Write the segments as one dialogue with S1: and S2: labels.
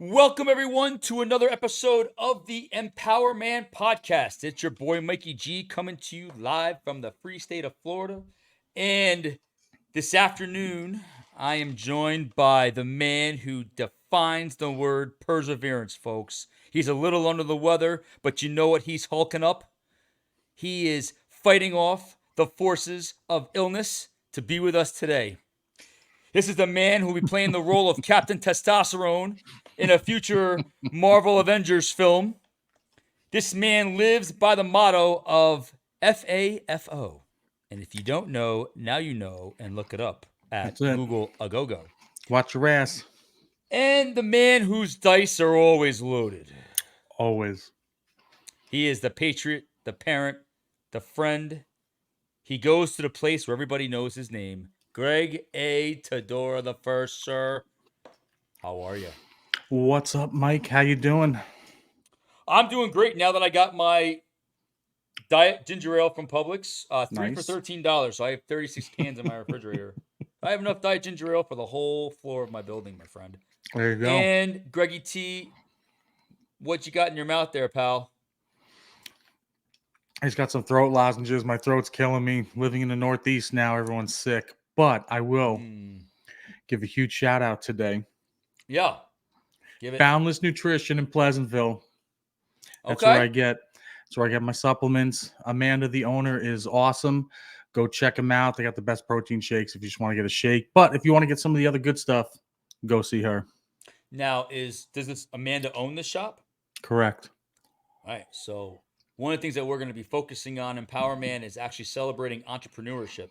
S1: Welcome, everyone, to another episode of the EmpowerMAN podcast. It's your boy, Mikey G, coming to you live from the free state of Florida. And this afternoon, I am joined by the man who defines the word perseverance, folks. He's a little under the weather, but you know what he's hulking up? He is fighting off the forces of illness to be with us today. This is the man who will be playing the role of Captain Testosterone in a future Marvel Avengers film. This man lives by the motto of FAFO. And if you don't know, now you know, and look it up at
S2: That's it.
S1: Google a go-go.
S2: Watch your ass.
S1: And the man whose dice are always loaded.
S2: Always.
S1: He is the patriot, the parent, the friend. He goes to the place where everybody knows his name. Greg A. Tedora the First, sir. How are you?
S2: What's up, Mike? How you doing?
S1: I'm doing great now that I got my diet ginger ale from Publix. 3 for
S2: Nice.
S1: $13. So I have 36 cans in my refrigerator. I have enough diet ginger ale for the whole floor of my building, my friend.
S2: There you go.
S1: And Greggy T, what you got in your mouth there, pal?
S2: I just got some throat lozenges. My throat's killing me. Living in the Northeast now, everyone's sick. But I will give a huge shout out today.
S1: Yeah. Give it.
S2: Boundless Nutrition in Pleasantville. That's where I get. That's where I get my supplements. Amanda, the owner, is awesome. Go check them out. They got the best protein shakes if you just want to get a shake. But if you want to get some of the other good stuff, go see her.
S1: Now, does this Amanda own the shop?
S2: Correct.
S1: All right. So one of the things that we're going to be focusing on in EmpowerMAN is actually celebrating entrepreneurship.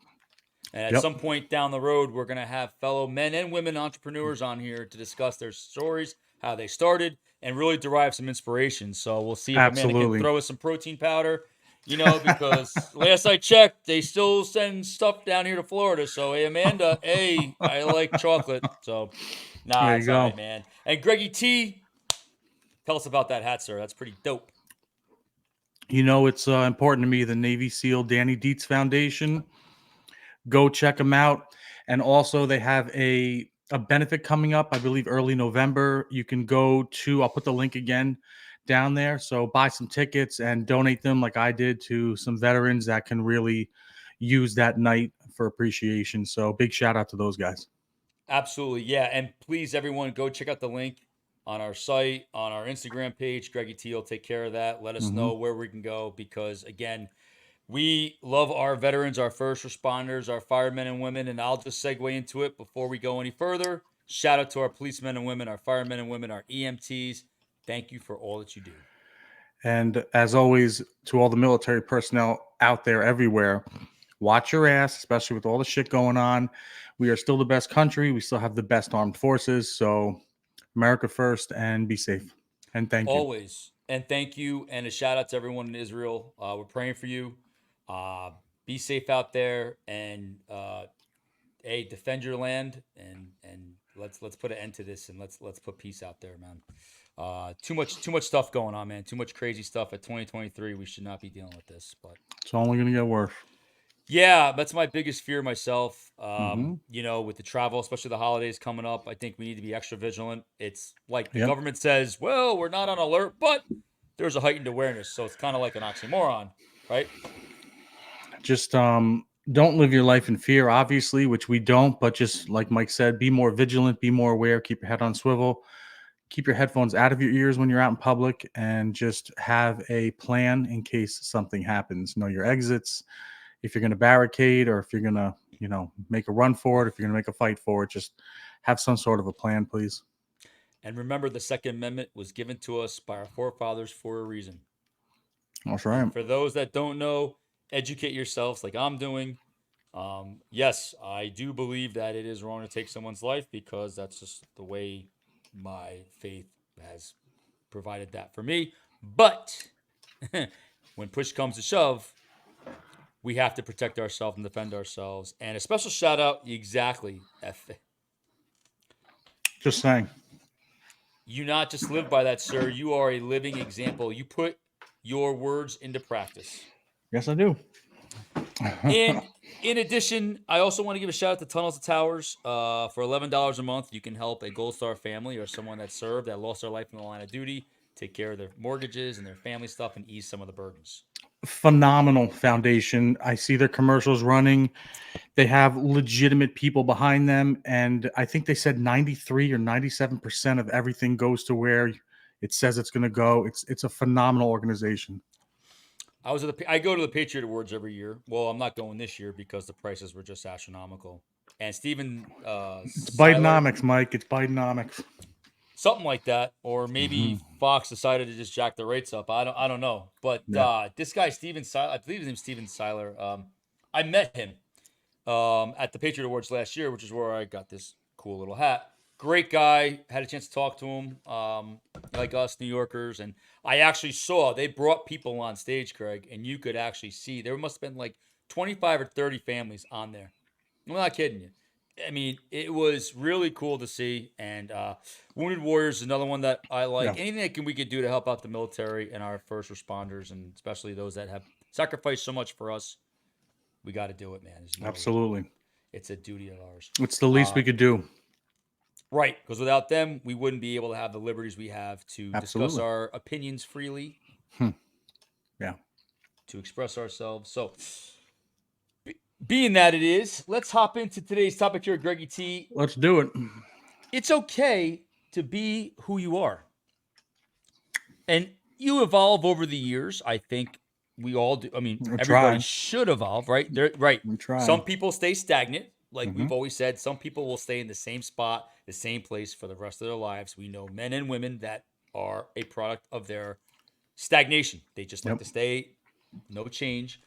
S1: And at some point down the road, we're going to have fellow men and women entrepreneurs on here to discuss their stories, how they started, and really derive some inspiration. So we'll see if Amanda can throw us some protein powder, because last I checked, they still send stuff down here to Florida. So, hey, Amanda, hey, I like chocolate. So,
S2: There you
S1: it's
S2: go.
S1: all right, man. And Greggy T, tell us about that hat, sir. That's pretty dope.
S2: It's important to me, the Navy SEAL Danny Dietz Foundation. Go check them out. And also they have a benefit coming up, I believe early November. You can go to, I'll put the link again down there. So buy some tickets and donate them like I did to some veterans that can really use that night for appreciation. So big shout out to those guys.
S1: Absolutely. Yeah. And please, everyone, go check out the link on our site, on our Instagram page. Greggy T will take care of that. Let us know where we can go because, again, we love our veterans, our first responders, our firemen and women. And I'll just segue into it before we go any further. Shout out to our policemen and women, our firemen and women, our EMTs. Thank you for all that you do.
S2: And as always, to all the military personnel out there everywhere, watch your ass, especially with all the shit going on. We are still the best country. We still have the best armed forces. So America first and be safe. And thank you.
S1: Always. And thank you. And a shout out to everyone in Israel. We're praying for you. Be safe out there and hey, defend your land and let's put an end to this and let's put peace out there, man. Too much stuff going on, man. Too much crazy stuff at 2023. We should not be dealing with this, but
S2: it's only going to get worse.
S1: Yeah, that's my biggest fear myself. With the travel, especially the holidays coming up, I think we need to be extra vigilant. It's like the government says, well, we're not on alert, but there's a heightened awareness. So it's kind of like an oxymoron, right?
S2: Just don't live your life in fear, obviously, which we don't. But just like Mike said, be more vigilant, be more aware, keep your head on swivel, keep your headphones out of your ears when you're out in public, and just have a plan in case something happens. Know your exits. If you're going to barricade or if you're going to, make a run for it, if you're going to make a fight for it, just have some sort of a plan, please.
S1: And remember, the Second Amendment was given to us by our forefathers for a reason.
S2: That's right.
S1: And for those that don't know, educate yourselves like I'm doing. Yes, I do believe that it is wrong to take someone's life because that's just the way my faith has provided that for me. But when push comes to shove, we have to protect ourselves and defend ourselves. And a special shout out, exactly.
S2: Just saying.
S1: You not just live by that, sir. You are a living example. You put your words into practice.
S2: Yes, I do.
S1: And In addition, I also want to give a shout out to Tunnels to Towers. For $11 a month, you can help a Gold Star family or someone that served, that lost their life in the line of duty, take care of their mortgages and their family stuff and ease some of the burdens.
S2: Phenomenal foundation. I see their commercials running. They have legitimate people behind them, and I think they said 93 or 97% of everything goes to where it says it's going to go. It's a phenomenal organization.
S1: I go to the Patriot Awards every year. Well, I'm not going this year because the prices were just astronomical. And Steven
S2: It's
S1: Seiler,
S2: Bidenomics, Mike. It's Bidenomics.
S1: something like that, or maybe
S2: Hmm.
S1: Fox decided to just jack the rates up. I don't know. But
S2: Yeah.
S1: this guy Steven Seiler, I believe his name's Steven Seiler. I met him at the Patriot Awards last year, which is where I got this cool little hat. Great guy. Had a chance to talk to him, like us New Yorkers. And I actually saw they brought people on stage, Craig, and you could actually see there must have been like 25 or 30 families on there. I'm not kidding you. I mean, it was really cool to see. And Wounded Warriors is another one that I
S2: Yeah.
S1: like. Anything that we could do to help out the military and our first responders, and especially those that have sacrificed so much for us, we got to do it, man. There's no other.
S2: Absolutely.
S1: It's a duty of ours.
S2: It's the least
S1: Uh,
S2: we could do.
S1: right, because without them, we wouldn't be able to have the liberties we have to discuss
S2: Absolutely.
S1: our opinions freely,
S2: Hmm. Yeah.
S1: to express ourselves. So, being that it is, let's hop into today's topic here, Greggy T.
S2: Let's do it.
S1: It's okay to be who you are. And you evolve over the years. I think we all do. I mean,
S2: We
S1: everybody
S2: try.
S1: should evolve, right? They're right.
S2: We
S1: Some
S2: try.
S1: people stay stagnant, like
S2: Hmm.
S1: we've always said. Some people will stay in the same spot, the same place for the rest of their lives. We know men and women that are a product of their stagnation. They just like
S2: Yep.
S1: to stay, no change.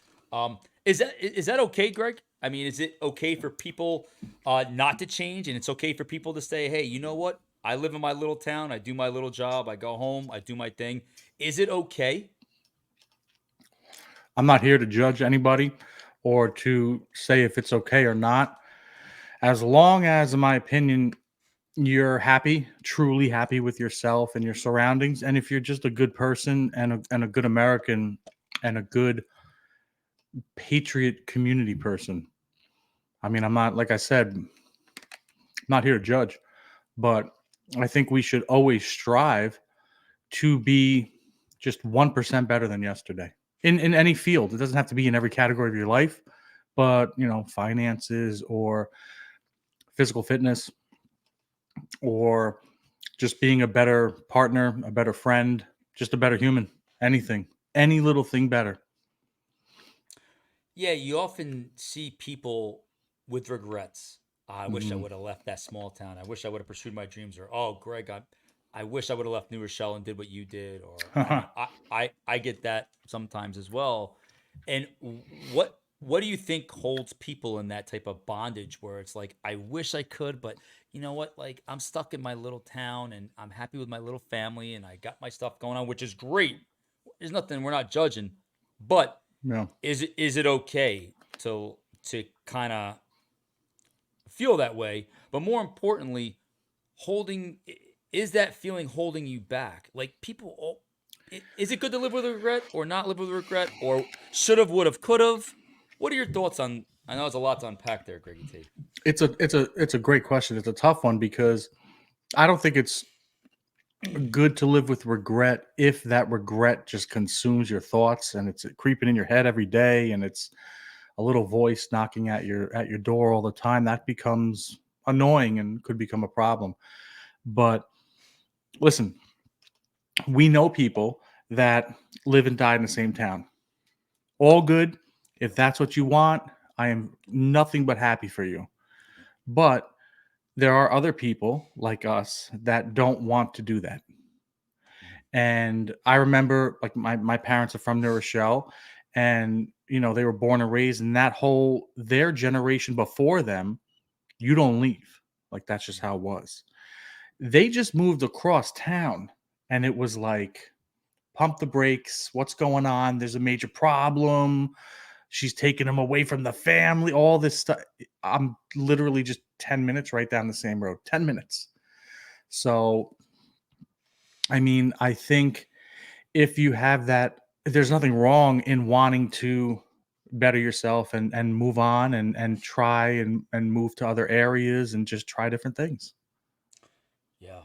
S1: Is that okay, Greg? I mean, is it okay for people not to change, and it's okay for people to say, "Hey, you know what? I live in my little town. I do my little job. I go home. I do my thing." Is it okay?
S2: I'm not here to judge anybody or to say if it's okay or not. As long as, in my opinion, you're happy, truly happy with yourself and your surroundings, and if you're just a good person and a good American and a good patriot community person. I mean, I'm not, like I said, not here to judge, but I think we should always strive to be just 1% better than yesterday in any field. It doesn't have to be in every category of your life, but finances or physical fitness or just being a better partner, a better friend, just a better human. Anything, any little thing better.
S1: Yeah, you often see people with regrets. I wish I
S2: Hmm.
S1: would have left that small town. I wish I would have pursued my dreams. Or, oh, Greg, I wish I would have left New Rochelle and did what you did. Or, I mean, I get that sometimes as well. And what do you think holds people in that type of bondage where it's like, I wish I could, but you know what? Like, I'm stuck in my little town and I'm happy with my little family and I got my stuff going on, which is great. There's nothing, we're not judging. But
S2: Yeah.
S1: is it okay to kind of feel that way, but more importantly, holding is that feeling holding you back, like people is it good to live with regret or not live with regret, or should have, would have, could have? What are your thoughts on? I know there's a lot to unpack there, Greggy T.
S2: It's a great question. It's a tough one because I don't think it's good to live with regret if that regret just consumes your thoughts and it's creeping in your head every day and it's a little voice knocking at your door all the time. That becomes annoying and could become a problem. But listen, we know people that live and die in the same town. All good. If that's what you want, I am nothing but happy for you. But there are other people like us that don't want to do that. And I remember, like, my parents are from New Rochelle, and they were born and raised in that whole their generation before them. You don't leave. Like, that's just how it was. They just moved across town, and it was like, pump the brakes. What's going on? There's a major problem. She's taking him away from the family. All this stuff. I'm literally just 10 minutes right down the same road. 10 minutes. So, I mean, I think if you have that, there's nothing wrong in wanting to better yourself and move on and try and move to other areas and just try different things.
S1: Yeah.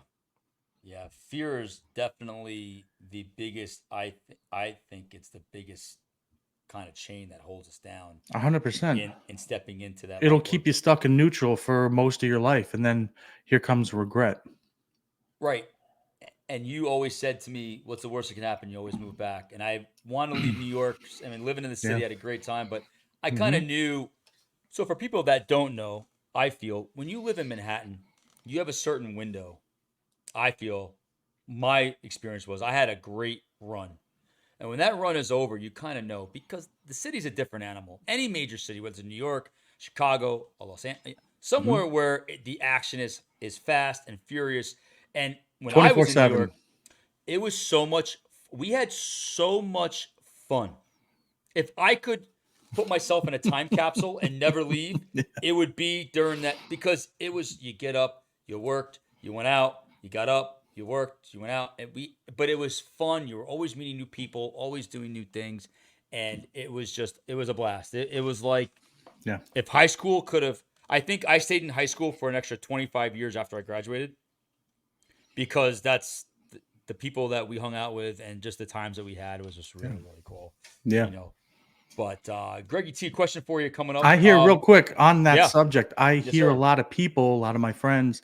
S1: Yeah. Fear is definitely the biggest. I think it's the biggest kind of chain that holds us down
S2: 100%.
S1: in stepping into that
S2: It'll
S1: light work.
S2: keep you stuck in neutral for most of your life, and then here comes regret.
S1: Right. And you always said to me, "What's the worst that can happen? You always move back." And I want to leave New York. I mean, living in the
S2: Yeah.
S1: city, I had a great time, but I kind
S2: Hmm.
S1: of knew. So for people that don't know, I feel when you live in Manhattan, you have a certain window. I feel my experience was I had a great run. And when that run is over, you kind of know because the city's a different animal. Any major city, whether it's New York, Chicago, or Los Angeles,
S2: Hmm.
S1: somewhere where the action is fast and furious. And when I was in New
S2: 24/7.
S1: York, it was so much. We had so much fun. If I could put myself in a time capsule and never leave, it would be during that because it was you get up, you worked, you went out, you got up, you worked, you went out, and we. But it was fun. You were always meeting new people, always doing new things, and it was a blast. It was like
S2: Yeah.
S1: if high school could have. I think I stayed in high school for an extra 25 years after I graduated because that's the people that we hung out with and just the times that we had was just
S2: Yeah.
S1: really really cool.
S2: Yeah.
S1: You know, but Greggy T, question for you coming up.
S2: I hear real quick on that
S1: Yeah,
S2: subject. I
S1: yes,
S2: hear a
S1: sir.
S2: lot of people, a lot of my friends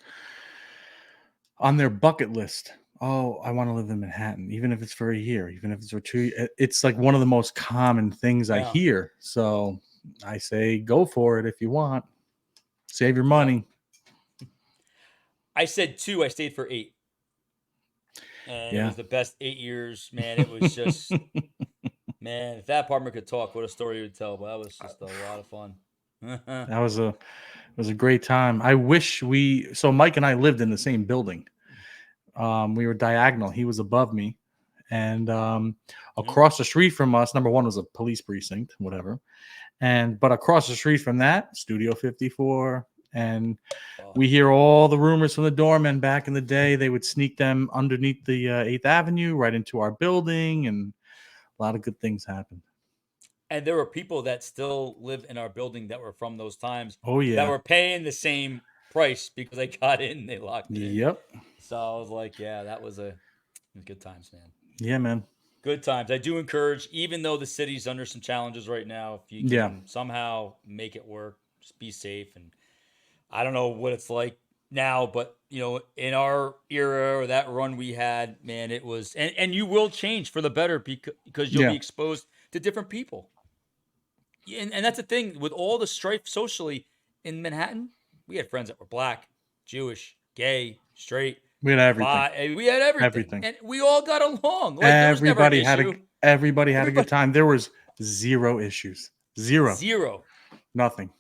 S2: on their bucket list. Oh, I want to live in Manhattan, even if it's for a year, even if it's for 2. It's like one of the most common things I
S1: Yeah,
S2: hear. So I say, go for it if you want. Save your
S1: yep.
S2: money.
S1: I said two. I stayed for 8, and it
S2: Yeah.
S1: was the best 8 years, man. It was just, man, if that apartment could talk, what a story it would tell. But that was just a lot of fun.
S2: That was a it was a great time. I wish we so Mike and I lived in the same building. We were diagonal. He was above me, and
S1: Mhm.
S2: across the street from us, number one was a police precinct, whatever. And but across the street from that, Studio 54, and
S1: Oh,
S2: we hear all the rumors from the doormen back in the day. They would sneak them underneath the 8th Avenue, right into our building, and a lot of good things happened.
S1: and there were people that still live in our building that were from those times
S2: Oh
S1: that
S2: yeah,
S1: were paying the same price because they got in, they locked in.
S2: yep,
S1: So I was like, yeah, it was good times, man.
S2: yeah, man,
S1: Good times. I do encourage, even though the city's under some challenges right now, if you
S2: yeah,
S1: can somehow make it work, just be safe. And I don't know what it's like now, but in our era or that run we had, man, it was, and you will change for the better because you'll
S2: yeah,
S1: be exposed to different people. And that's the thing with all the strife socially in Manhattan. We had friends that were black, Jewish, gay, straight,
S2: we had everything,
S1: bi. We had everything,
S2: everything.
S1: and we all got along. Like there was never an
S2: Everybody had a
S1: issue.
S2: everybody had a good
S1: Everybody
S2: time. There was zero issues, zero,
S1: zero,
S2: nothing.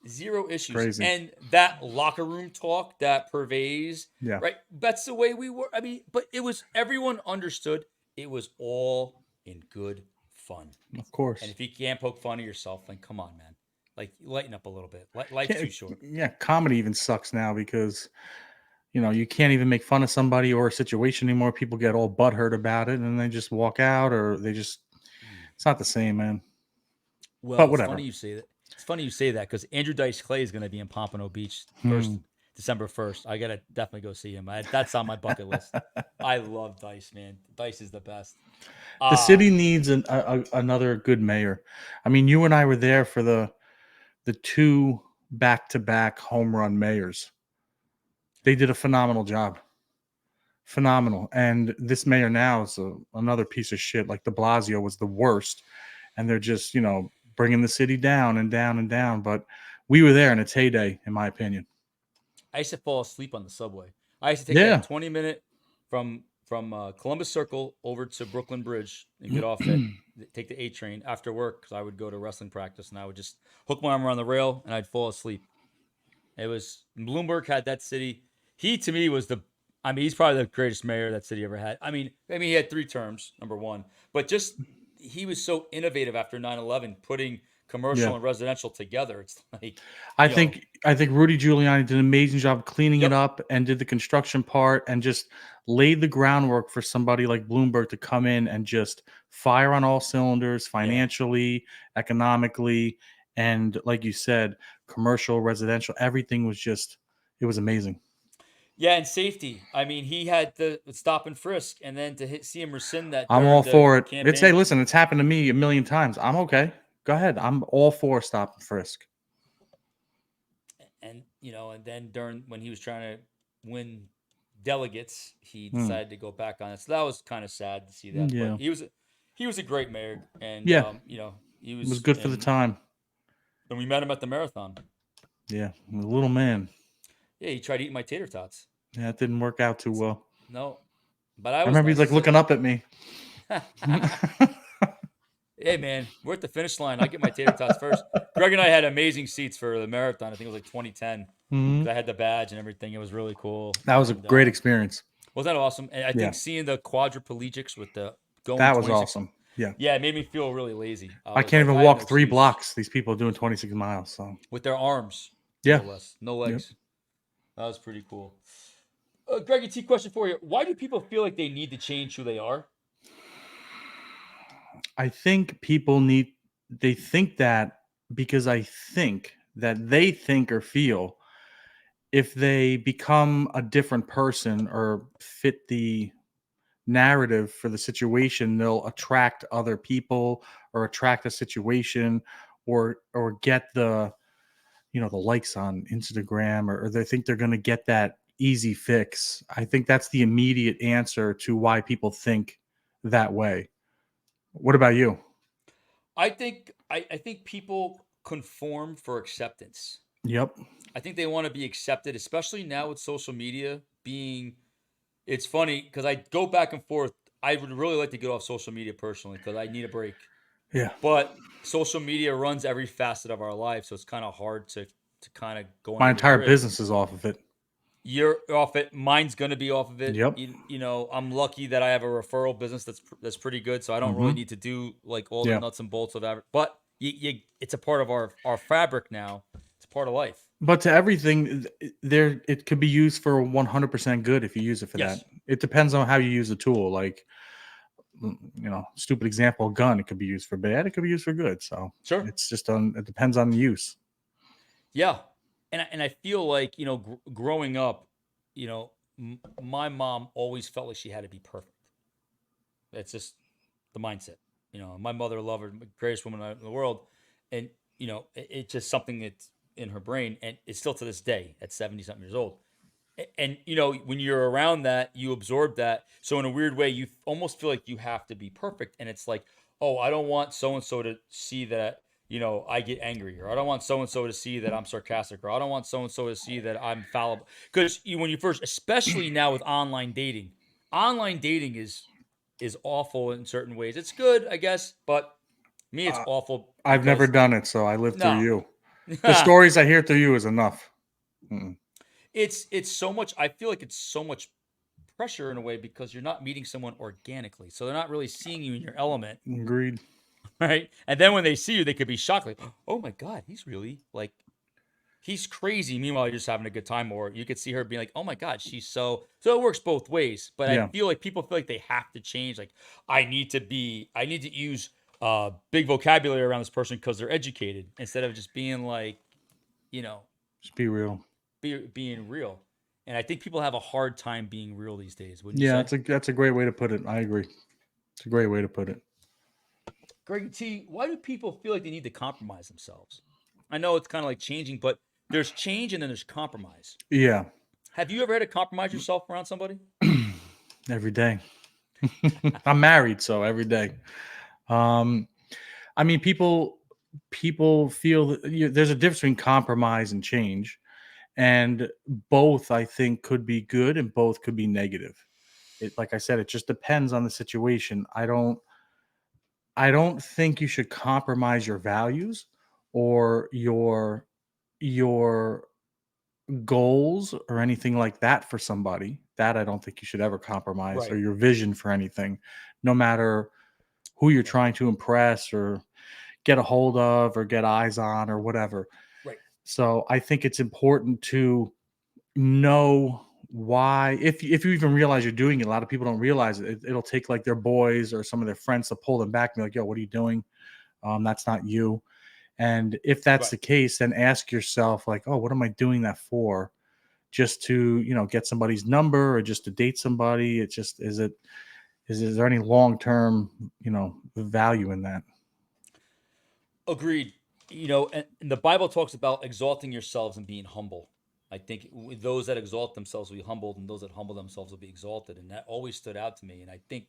S1: zero issues,
S2: Crazy,
S1: and that locker room talk that pervades.
S2: yeah,
S1: Right, that's the way we were. I mean, but it was everyone understood. It was all in good fun.
S2: of
S1: And
S2: course.
S1: if you can't poke fun at yourself, then come on, man. Like lighten up a little bit. Life's too short.
S2: Yeah, comedy even sucks now because you can't even make fun of somebody or a situation anymore. People get all butthurt about it and they just walk out or they just
S1: Mm.
S2: it's not the same, man.
S1: Well,
S2: But
S1: it's funny
S2: whatever.
S1: you say that. It's funny you say that because Andrew Dice Clay is going to be in Pompano Beach
S2: Hmm.
S1: first December 1st. I gotta definitely go see him. That's on my bucket list. I love Dice, man. Dice is the best.
S2: The
S1: Uh
S2: city needs another good mayor. I mean, you and I were there for the two back-to-back home run mayors. They did a phenomenal job. Phenomenal. And this mayor now is another piece of shit. Like De Blasio was the worst, and they're just bringing the city down and down and down. But we were there in its heyday, in my opinion.
S1: I used to fall asleep on the subway. I used to take that
S2: Yeah.
S1: 20-minute from Columbus Circle over to Brooklyn Bridge and get off at take the A train after work because I would go to wrestling practice and I would just hook my arm around the rail and I'd fall asleep. It was Bloomberg had that city. He to me was the. I mean, he's probably the greatest mayor that city ever had. I mean, he had 3 terms. Number one, but just he was so innovative after 9/11, putting commercial
S2: Yeah.
S1: and residential together. It's like,
S2: I
S1: you know,
S2: think I think Rudy Giuliani did an amazing job cleaning it
S1: yep,
S2: up and did the construction part and just laid the groundwork for somebody like Bloomberg to come in and just fire on all cylinders
S1: yeah.
S2: financially, economically, and like you said, commercial, residential, everything was just it was amazing.
S1: Yeah, and safety. I mean, he had the stop and frisk, and then to see him rescind that
S2: I'm all
S1: during the
S2: for it. It's hey,
S1: campaign,
S2: listen, it's happened to me a million times. I'm okay. Go ahead. I'm all for stop and frisk.
S1: and and then during when he was trying to win delegates, he
S2: Hmm.
S1: decided to go back on it. So that was kind of sad to see that. But
S2: Yeah.
S1: he was a great mayor, and
S2: Yeah.
S1: he
S2: It was
S1: was,
S2: good for the
S1: and
S2: time.
S1: we met him at the marathon.
S2: Yeah. The little man.
S1: Yeah, he tried eating my tater tots.
S2: Yeah, it didn't work out too well.
S1: No, but I
S2: I
S1: was
S2: remember he's
S1: nice. I
S2: like
S1: said,
S2: looking up at me.
S1: "Hey, man, we're at the finish line. I get my tater tots first." Greg and I had amazing seats for the marathon. I think it was like 2010
S2: Mhm.
S1: because I had the badge and everything. It was really cool.
S2: That was a
S1: And
S2: great experience.
S1: wasn't that awesome? And I
S2: Yeah,
S1: think seeing the quadriplegics with the going
S2: that was
S1: 26,
S2: awesome. Yeah,
S1: yeah, it made me feel really lazy. I
S2: I
S1: was
S2: can't
S1: like,
S2: even
S1: I have no
S2: walk 3
S1: excuse
S2: blocks. These people are doing 26 miles. So
S1: with their arms, no
S2: yeah,
S1: less, no
S2: yep.
S1: legs. That was pretty cool. Greggy T, question for you: why do people feel like they need to change who they are?
S2: I think people need they think that because I think that they think or feel if they become a different person or fit the narrative for the situation, they'll attract other people or attract a situation or get the the likes on Instagram or they think they're going to get that easy fix. I think that's the immediate answer to why people think that way. What about you?
S1: I think people conform for acceptance.
S2: Yep.
S1: I think they want to be accepted, especially now with social media being. It's funny because I go back and forth. I would really like to get off social media personally because I need a break.
S2: Yeah.
S1: But social media runs every facet of our life, so it's kind of hard to kind of go
S2: My
S1: under the
S2: entire
S1: grid.
S2: business is off of it.
S1: You're off it. Mine's gonna be off of it.
S2: Yep.
S1: I'm lucky that I have a referral business that's pretty good, so I don't really
S2: Hmm.
S1: need to do like all the
S2: Yeah.
S1: nuts and bolts of that. But it's a part of our fabric now. It's part of life.
S2: But to everything, there it could be used for 100% good if you use it for that.
S1: Yes,
S2: It depends on how you use the tool. Like, stupid example, gun. It could be used for bad. It could be used for good. So
S1: sure.
S2: it's just on. It depends on the use.
S1: Yeah, and I feel like growing up, my mom always felt like she had to be perfect. That's just the mindset. My mother loved her, greatest woman in the world, and it's just something that's in her brain, and it's still to this day at 70 something years old. And when you're around that, you absorb that. So in a weird way, you almost feel like you have to be perfect, and it's like, oh, I don't want so and so to see that I get angry, or I don't want so and so to see that I'm sarcastic, or I don't want so and so to see that I'm fallible. Because when you first, especially now with online dating is awful in certain ways. It's good, I guess, but me, it's
S2: Uh,
S1: awful
S2: I've never
S1: because
S2: done it, so I live through
S1: no.
S2: you. The stories I hear through you is enough. Mm-mm.
S1: It's so much. I feel like it's so much pressure in a way because you're not meeting someone organically. So they're not really seeing you in your element,
S2: Agreed.
S1: right? And then when they see you, they could be shocked, like, "Oh my god, he's really like he's crazy." Meanwhile, you're just having a good time, or you could see her being like, "Oh my god, she's so." So it works both ways. But I
S2: Yeah.
S1: feel like people feel like they have to change. Like I need to use big vocabulary around this person because they're educated instead of just being like, you know,
S2: Just be real.
S1: being real. And I think people have a hard time being real these days, wouldn't you
S2: Yeah,
S1: say?
S2: that's a great way to put it. I agree. It's a great way to put it.
S1: Greg T, why do people feel like they need to compromise themselves? I know it's kind of like changing, but there's change and then there's compromise.
S2: Yeah.
S1: Have you ever had to compromise yourself around somebody?
S2: Every day. I'm married, so every day. Um, I mean, people feel that there's a difference between compromise and change, and both I think could be good and both could be negative. It, like I said, it just depends on the situation. I don't think you should compromise your values or your goals or anything like that for somebody. That I don't think you should ever compromise or
S1: Right.
S2: your vision for anything, no matter who you're
S1: Right.
S2: trying to impress or get a hold of or get eyes on or whatever.
S1: Right.
S2: So I think it's important to know why, if you even realize you're doing it. A lot of people don't realize it. It'll take like their boys or some of their friends to pull them back and be like, yo, what are you doing? That's not you. And if that's
S1: Right.
S2: the case, then ask yourself like, oh, what am I doing that for? Just to, get somebody's number or just to date somebody? It's just, is there any long-term, value in that?
S1: Agreed. And the Bible talks about exalting yourselves and being humble. I think those that exalt themselves will be humbled, and those that humble themselves will be exalted. And that always stood out to me. And I think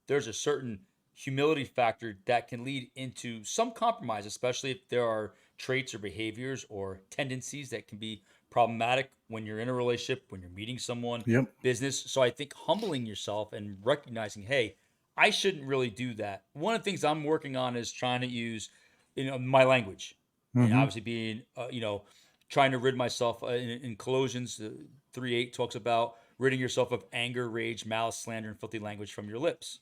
S1: there's a certain humility factor that can lead into some compromise, especially if there are traits or behaviors or tendencies that can be problematic when you're in a relationship, when you're meeting someone,
S2: Yep.
S1: business. So I think humbling yourself and recognizing, hey, I shouldn't really do that. One of the things I'm working on is trying to use my language, and
S2: Hmm.
S1: obviously being trying to rid myself in Colossians 3:8 talks about ridding yourself of anger, rage, malice, slander, and filthy language from your lips.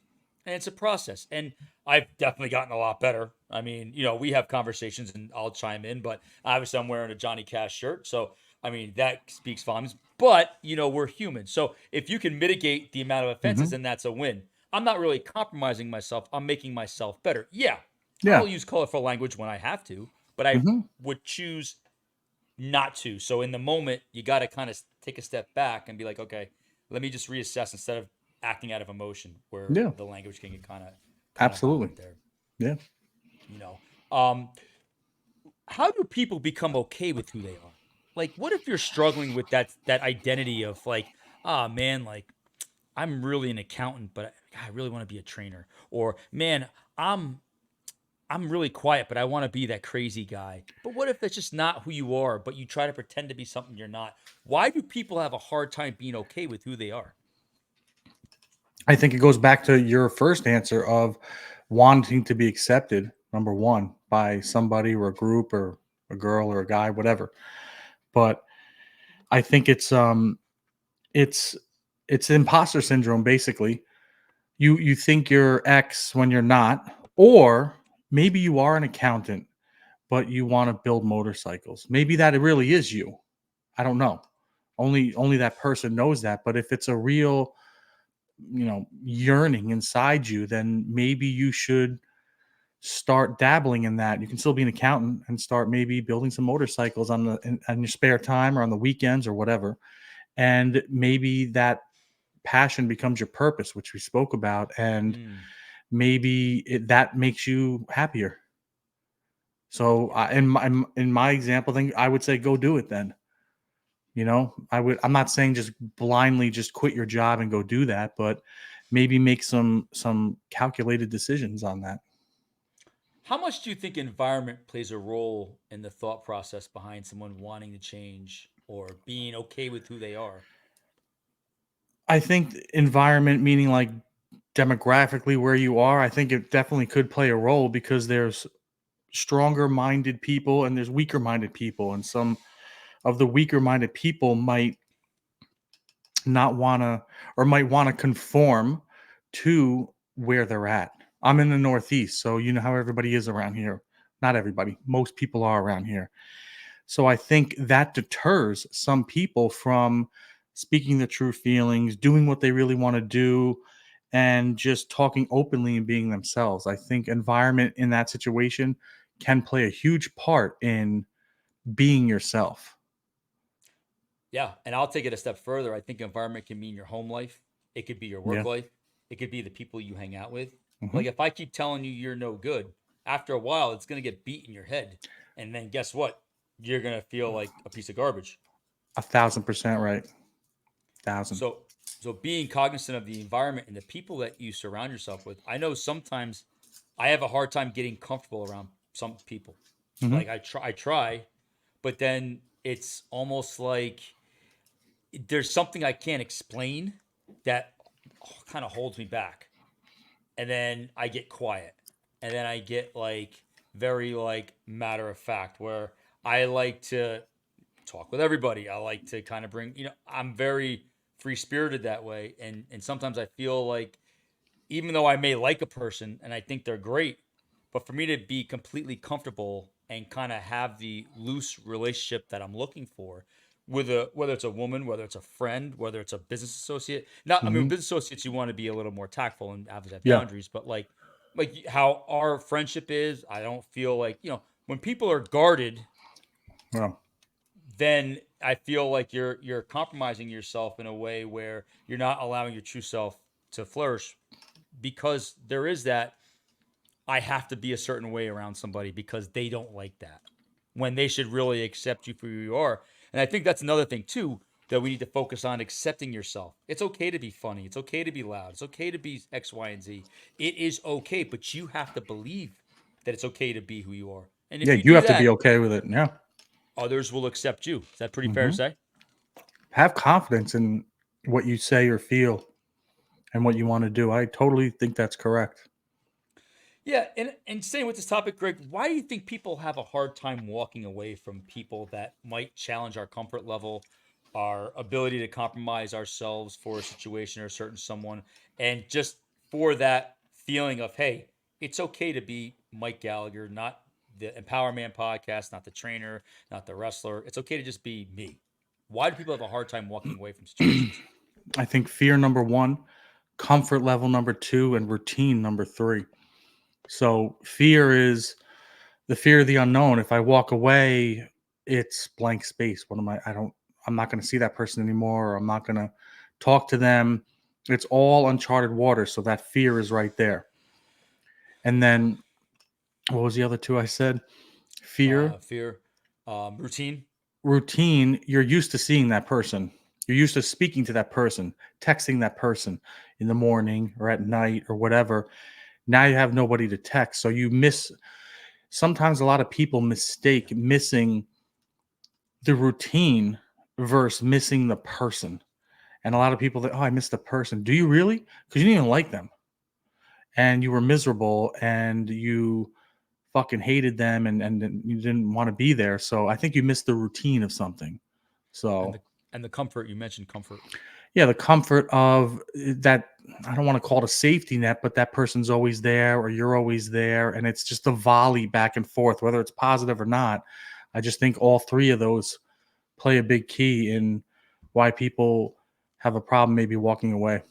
S1: And it's a process, and I've definitely gotten a lot better. I mean, we have conversations and I'll chime in, but obviously I'm wearing a Johnny Cash shirt, so I mean that speaks volumes. But we're human, so if you can mitigate the amount of offenses,
S2: Hmm.
S1: then that's a win. I'm not really compromising myself. I'm making myself better. Yeah,
S2: Yeah.
S1: I'll use colorful language when I have to, but I
S2: Hmm.
S1: would choose not to. So in the moment, you got to kind of take a step back and be like, okay, let me just reassess instead of acting out of emotion, where
S2: Yeah.
S1: the language can get kind of
S2: Absolutely.
S1: violent there.
S2: Yeah.
S1: You know, um, how do people become okay with who they are? Like, what if you're struggling with that identity of like, ah, man, like I'm really an accountant, but I really want to be a trainer, or man, I'm I'm really quiet, but I want to be that crazy guy. But what if that's just not who you are, but you try to pretend to be something you're not? Why do people have a hard time being okay with who they are?
S2: I think it goes back to your first answer of wanting to be accepted, number one, by somebody or a group or a girl or a guy, whatever. But I think it's it's imposter syndrome basically. You think you're X when you're not, or maybe you are an accountant, but you want to build motorcycles. Maybe that it really is you. I don't know. Only that person knows that. But if it's a real, yearning inside you, then maybe you should start dabbling in that. You can still be an accountant and start maybe building some motorcycles on your spare time or on the weekends or whatever. And maybe that passion becomes your purpose, which we spoke about, and
S1: Mm,
S2: maybe that makes you happier. So,
S1: yeah.
S2: in my example, then I would say go do it. Then I'm not saying just blindly just quit your job and go do that, but maybe make some calculated decisions on that.
S1: How much do you think environment plays a role in the thought process behind someone wanting to change or being okay with who they are?
S2: I think environment, meaning like demographically where you are, I think it definitely could play a role because there's stronger minded people and there's weaker minded people. And some of the weaker minded people might not want to or might want to conform to where they're at. I'm in the Northeast, so you know how everybody is around here. Not everybody, most people are around here. So I think that deters some people from speaking their true feelings, doing what they really want to do, and just talking openly and being themselves. I think environment in that situation can play a huge part in being yourself.
S1: Yeah, and I'll take it a step further. I think environment can mean your home life. It could be your work
S2: Yeah.
S1: life. It could be the people you hang out with.
S2: Hmm.
S1: Like if I keep telling you you're no good, after a while it's going to get beat in your head. And then guess what? You're going to feel like a piece of garbage.
S2: 1,000% right. Thousand.
S1: So being cognizant of the environment and the people that you surround yourself with. I know sometimes I have a hard time getting comfortable around some people.
S2: Hmm.
S1: Like I try, but then it's almost like there's something I can't explain that kind of holds me back. And then I get quiet. And then I get like very like matter of fact where I like to talk with everybody. I like to kind of bring, I'm very free spirited that way. And sometimes I feel like even though I may like a person and I think they're great, But for me to be completely comfortable and kind of have the loose relationship that I'm looking for with a whether it's a woman, whether it's a friend, whether it's a business associate. Not, I mean, with
S2: Hmm.
S1: business associates, you want to be a little more tactful and obviously have
S2: Yeah.
S1: boundaries. But like how our friendship is, I don't feel like when people are guarded,
S2: Well,
S1: then I feel like you're compromising yourself in a way where you're not allowing your true self to flourish because there is that I have to be a certain way around somebody because they don't like that when they should really accept you for who you are. And I think that's another thing too that we need to focus on accepting yourself. It's okay to be funny. It's okay to be loud. It's okay to be X, Y, and Z. It is okay, but you have to believe that it's okay to be who you are. And if
S2: yeah,
S1: you
S2: you
S1: do
S2: have to be
S1: that,
S2: okay with it. Yeah.
S1: others will accept you. Is that pretty fair to
S2: Hmm.
S1: say?
S2: Have confidence in what you say or feel and what you want to do. I totally think that's correct.
S1: Yeah, and staying with this topic, Greg, why do you think people have a hard time walking away from people that might challenge our comfort level, our ability to compromise ourselves for a situation or a certain someone, and just for that feeling of, hey, it's okay to be Mike Gallagher, not the Empower Man podcast, not the trainer, not the wrestler. It's okay to just be me. Why do people have a hard time walking away from situations?
S2: I think fear number one, comfort level number two, and routine number three. So fear is the fear of the unknown. If I walk away, it's blank space. What am I? I don't. I'm not going to see that person anymore. Or I'm not going to talk to them. It's all uncharted water. So that fear is right there. And then what was the other two I said? Fear,
S1: Fear, routine.
S2: routine. You're used to seeing that person. You're used to speaking to that person, texting that person in the morning or at night or whatever. Now you have nobody to text. So you miss, sometimes a lot of people mistake missing the routine versus missing the person. And a lot of people think, oh, I missed the person. Do you really? Because you didn't even like them and you were miserable and you fucking hated them and you didn't want to be there. So I think you missed the routine of something.
S1: and
S2: So
S1: the and the comfort. You mentioned comfort.
S2: yeah, the comfort of that, I don't want to call it a safety net, but that person's always there or you're always there. And it's just a volley back and forth, whether it's positive or not. I just think all three of those play a big key in why people have a problem maybe walking away.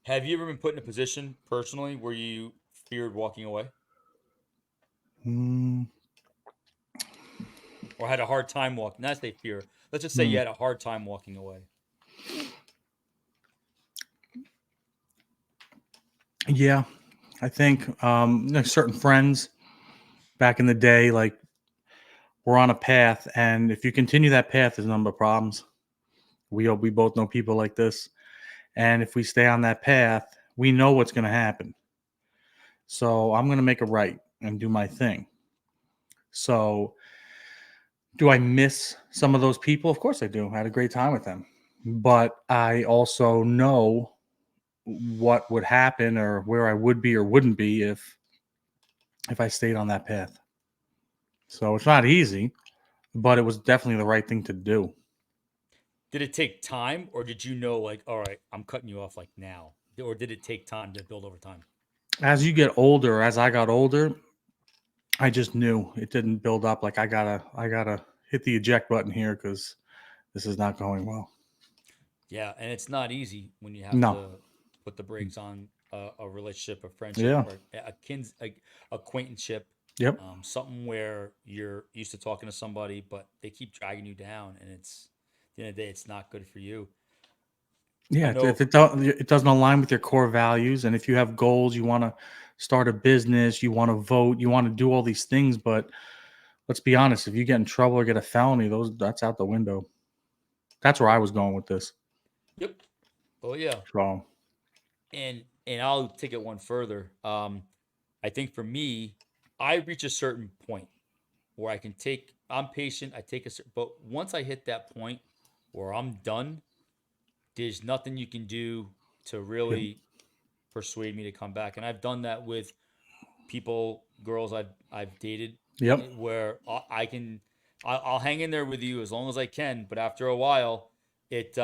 S1: Have you ever been put in a position personally where you feared walking away
S2: Mm,
S1: or had a hard time walking? Not say fear. Let's just say you
S2: mm.
S1: had a hard time walking away.
S2: Yeah, I think certain friends back in the day, like we're on a path, and if you continue that path, there's a number of problems. We both know people like this, and if we stay on that path, we know what's going to happen. So I'm going to make a right and do my thing. So do I miss some of those people? Of course I do. I had a great time with them, but I also know what would happen or where I would be or wouldn't be if I stayed on that path. So it's not easy, but it was definitely the right thing to do.
S1: Did it take time or did you know, like, all right, I'm cutting you off like now? Or did it take time to build over time?
S2: As you get older, as I got older, I just knew it didn't build up. Like I gotta hit the eject button here because this is not going well.
S1: Yeah, and it's not easy when you have
S2: No.
S1: to put the brakes on a relationship, a friendship,
S2: Yeah.
S1: or acquaintanceship,
S2: Yep.
S1: something where you're used to talking to somebody, but they keep dragging you down, and it's at the end of the day, it's not good for you. I
S2: Yeah.
S1: know.
S2: It doesn't align with your core values, and if you have goals, you want to start a business, you want to vote, you want to do all these things, but let's be honest, if you get in trouble or get a felony, those that's out the window. That's where I was going with this.
S1: Yep. Oh yeah.
S2: So
S1: And I'll take it one further. I think for me, I reach a certain point where I can take. I'm patient. I take a certain, but once I hit that point where I'm done, there's nothing you can do to
S2: yep.
S1: really persuade me to come back. And I've done that with people, girls I've dated,
S2: Yep.
S1: where I can, I'll hang in there with you as long as I can. But after a while, it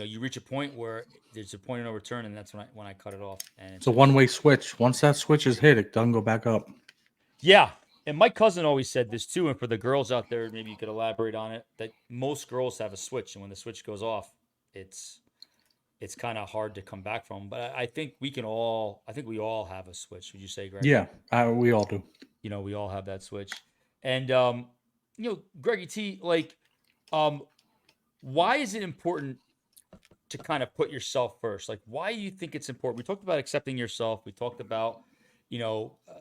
S1: you reach a point where there's a point of no return, and that's when I cut it off. And
S2: It's
S1: it's
S2: a one
S1: just
S2: way switch. Once that switch is hit, it doesn't go back up.
S1: yeah. And my cousin always said this too. And for the girls out there, maybe you could elaborate on it. That most girls have a switch, and when the switch goes off, it's it's kind of hard to come back from. But I think I think we all have a switch. Would you say, Greg?
S2: Yeah, we all do.
S1: We all have that switch. And Greggy T, like, um, why is it important to kind of put yourself first? Like, why do you think it's important? We talked about accepting yourself. We talked about, you know, uh,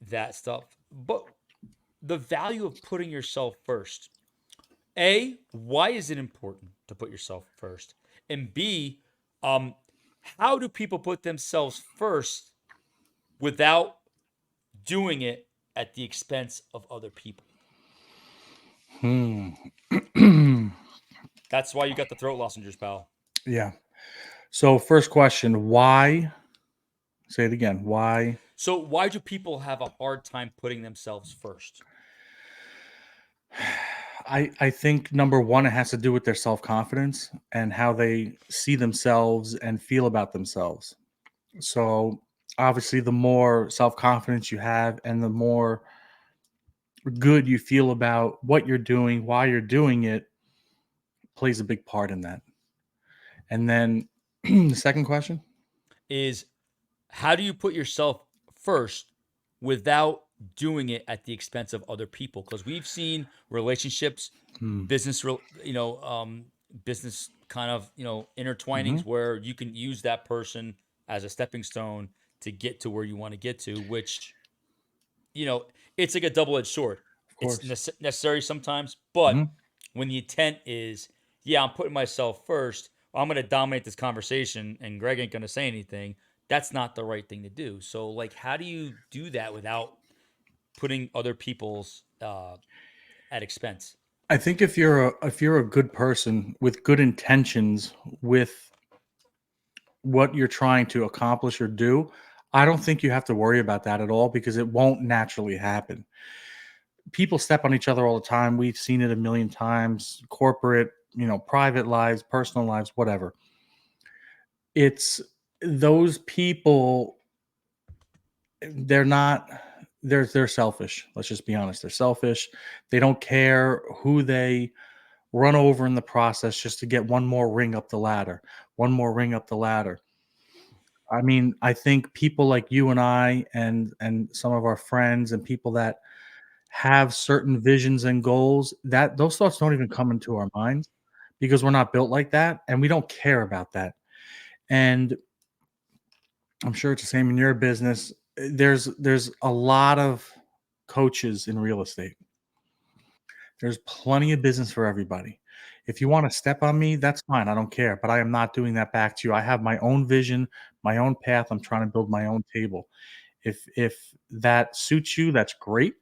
S1: that stuff. But the value of putting yourself first. A, why is it important to put yourself first? And B, um, how do people put themselves first without doing it at the expense of other people?
S2: Hmm.
S1: That's why you got the throat lozenges, pal.
S2: Yeah. So, first question, why? Say it again. Why?
S1: So why do people have a hard time putting themselves first?
S2: I think number one, it has to do with their self confidence and how they see themselves and feel about themselves. So, obviously, the more self confidence you have and the more good you feel about what you're doing, why you're doing it, plays a big part in that. And then the second question?
S1: Is how do you put yourself first without doing it at the expense of other people? Because we've seen relationships,
S2: Hmm.
S1: business, business kind of intertwinings
S2: Mm-hmm.
S1: where you can use that person as a stepping stone to get to where you want to get to, which you know, it's like a double edged sword.
S2: Of
S1: It's
S2: course.
S1: necessary sometimes, but
S2: Mm-hmm.
S1: when the intent is, yeah, I'm putting myself first, I'm going to dominate this conversation and Greg ain't going to say anything, that's not the right thing to do. So, like, how do you do that without putting other people's at expense?
S2: I think if you're a good person with good intentions with what you're trying to accomplish or do, I don't think you have to worry about that at all because it won't naturally happen. People step on each other all the time. We've seen it a million times, corporate, private lives, personal lives, whatever. It's those people, they're not they're selfish. Let's just be honest. They're selfish. They don't care who they run over in the process just to get one more ring up the ladder, one more ring up the ladder. I mean, I think people like you and I and some of our friends and people that have certain visions and goals, that those thoughts don't even come into our minds because we're not built like that and we don't care about that. And I'm sure it's the same in your business. There's a lot of coaches in real estate. There's plenty of business for everybody. If you want to step on me, that's fine. I don't care, but I am not doing that back to you. I have my own vision, my own path. I'm trying to build my own table. If that suits you, that's great.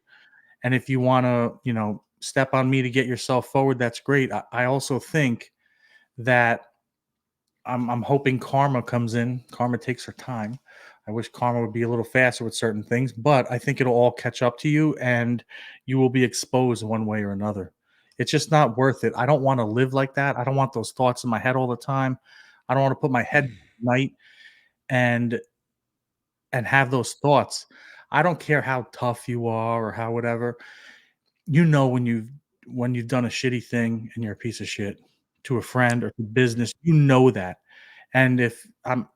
S2: And if you want to, step on me to get yourself forward, that's great. I also think that I'm hoping karma comes in. Karma takes her time. I wish karma would be a little faster with certain things, but I think it'll all catch up to you and you will be exposed one way or another. It's just not worth it. I don't want to live like that. I don't want those thoughts in my head all the time. I don't want to put my head at night and have those thoughts. I don't care how tough you are or how whatever. When you've done a shitty thing and you're a piece of shit to a friend or to business, that. And if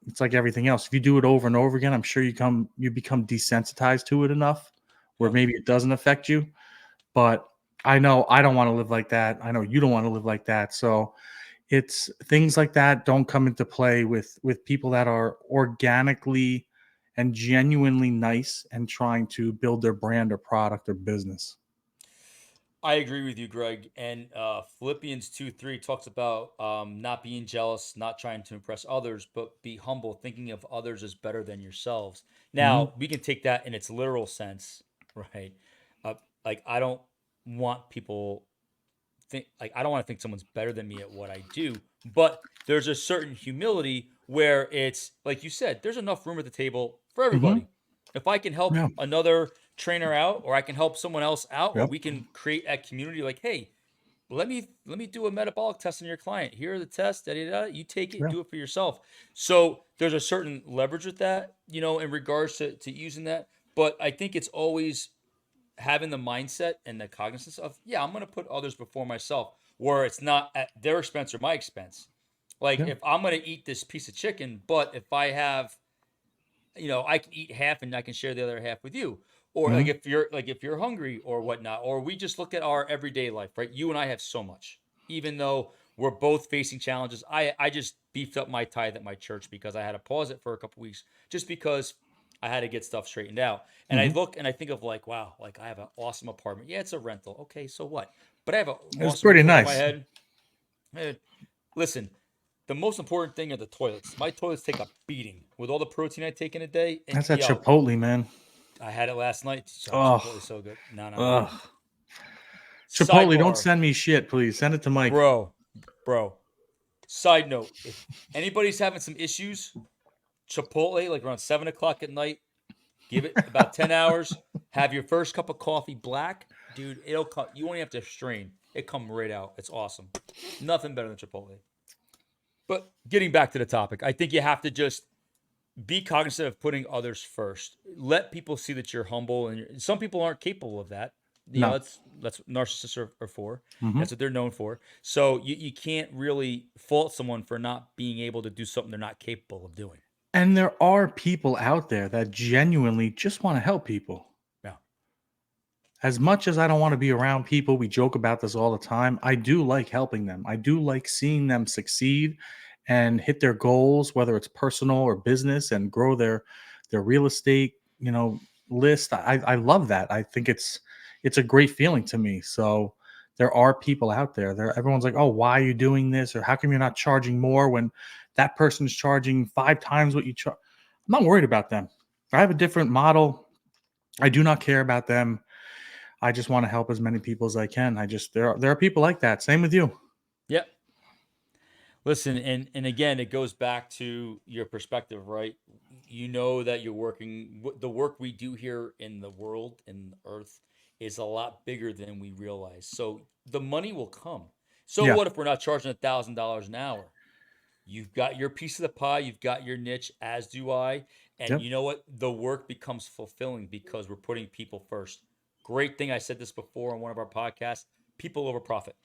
S2: it's like everything else. If you do it over and over again, I'm sure you become desensitized to it enough where
S1: Yeah.
S2: maybe it doesn't affect you. But I know I don't want to live like that. I know you don't want to live like that. So it's things like that don't come into play with people that are organically and genuinely nice and trying to build their brand or product or business.
S1: I agree with you, Greg. And Philippians 2:3 talks about not being jealous, not trying to impress others, but be humble, thinking of others as better than yourselves.
S2: Mhm.
S1: Now, we can take that in its literal sense, right? Uh, like, I don't want people think like I don't want to think someone's better than me at what I do, but there's a certain humility where it's like you said, there's enough room at the table for
S2: Mhm.
S1: everybody. If I can help
S2: Yeah.
S1: another trainer out or I can help someone else out or
S2: Yep.
S1: we can create a community like, hey, let me do a metabolic test on your client. Here are the tests. Da, da, da. You take it,
S2: Yeah.
S1: do it for yourself. So there's a certain leverage with that, in regards to using that. But I think it's always having the mindset and the cognizance of, yeah, I'm going to put others before myself, where it's not at their expense or my expense. Like
S2: Yeah.
S1: if I'm going to eat this piece of chicken, but if I have, I can eat half and I can share the other half with you. Or
S2: Mhm.
S1: like if you're hungry or whatnot, or we just look at our everyday life, right? You and I have so much, even though we're both facing challenges. I just beefed up my tithe at my church because I had to pause it for a couple weeks just because I had to get stuff straightened out. And I
S2: Mhm.
S1: look and I think of like, wow, like I have an awesome apartment. Yeah, it's a rental. Okay, so what? But I have an
S2: It was
S1: awesome
S2: pretty
S1: roof over my
S2: nice.
S1: head. Eh, Listen, the most important thing are the toilets. My toilets take a beating with all the protein I take in a day. And
S2: That's that
S1: yo,
S2: Chipotle, man.
S1: I had it last night. Oh, Chipotle is
S2: Oh,
S1: so good. No, no, no.
S2: ugh. Chipotle, don't
S1: Sidebar,
S2: send me shit, please. Send it to Mike.
S1: bro, bro. Side note: if anybody's having some issues, Chipotle, like around 7 o'clock at night, give it about 10 hours. Have your first cup of coffee black, dude. It'll come. You won't even have to strain. It come right out. It's awesome. Nothing better than Chipotle. But getting back to the topic, I think you have to just be cognizant of putting others first. Let people see that you're humble, and some people aren't capable of that.
S2: No.
S1: That's what narcissists are for.
S2: Mhm.
S1: That's what they're known for. So you can't really fault someone for not being able to do something they're not capable of doing.
S2: And there are people out there that genuinely just want to help people.
S1: Yeah,
S2: As much as I don't want to be around people, we joke about this all the time. I do like helping them. I do like seeing them succeed and hit their goals, whether it's personal or business, and grow their real estate, list. I love that. I think it's a great feeling to me. So there are people out there. Everyone's like, oh, why are you doing this? Or how come you're not charging more when that person's charging 5 times what you charge? I'm not worried about them. I have a different model. I do not care about them. I just want to help as many people as I can. There are people like that. Same with you.
S1: yeah. Listen, and again, it goes back to your perspective, right? You know that you're working. The work we do here in the world and Earth is a lot bigger than we realize. So the money will come. So
S2: Yeah.
S1: what if we're not charging $1,000 an hour? You've got your piece of the pie. You've got your niche, as do I. And
S2: Yep.
S1: you know what? The work becomes fulfilling because we're putting people first. Great thing. I said this before on one of our podcasts. People over profit.